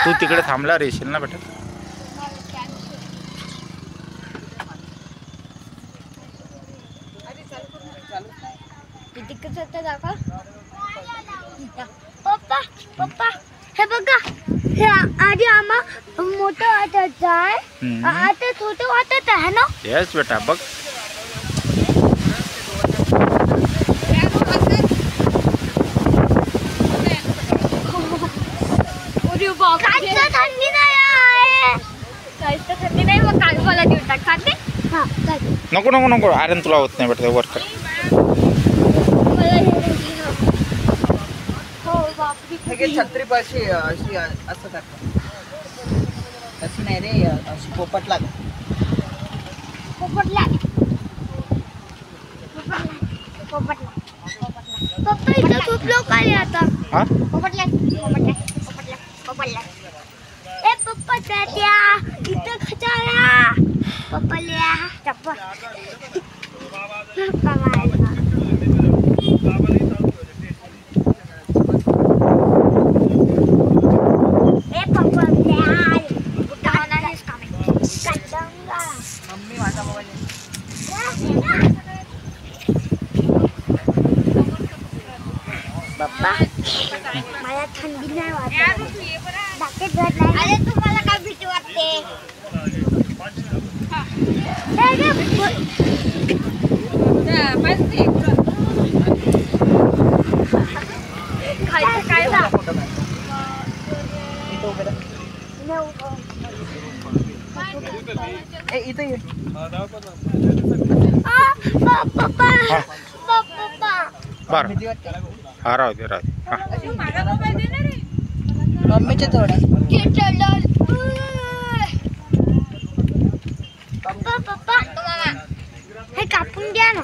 तू तिकडे थांबला रेशील ना बेटा. पप्पा पप्पा हे बघा, हे आधी आम्हा मोठं वाटत आहे, आता छोटं वाटत आहे ना. येस बेटा बघ. काहीच थंडी नाही आहे, काहीच थंडी नाही. मग काल मला देऊन टाक खाते. हा नको नको नको आर्यन तुला होत नाही बेटा वर कर. छत्री पाशी अशी असं करतात, अशी नाही रे, अशी पोपट लाग. पोपटला पप्पा इथं खूप लोक आले आता. पोपटला पोपटला पोपटला पोपटला. ए पप्पा त्या इथं खचारा पप्पाल्या चप्पा. मम्मी माझा मोबाईल पप्पा मला थंडी नाही वाटत. अरे तुम्हाला काय भीती वाटते? इथे ये. बरं हा राहू दे राहू दे. मम्मीचे थोडा पप्पा हे कापून द्या ना.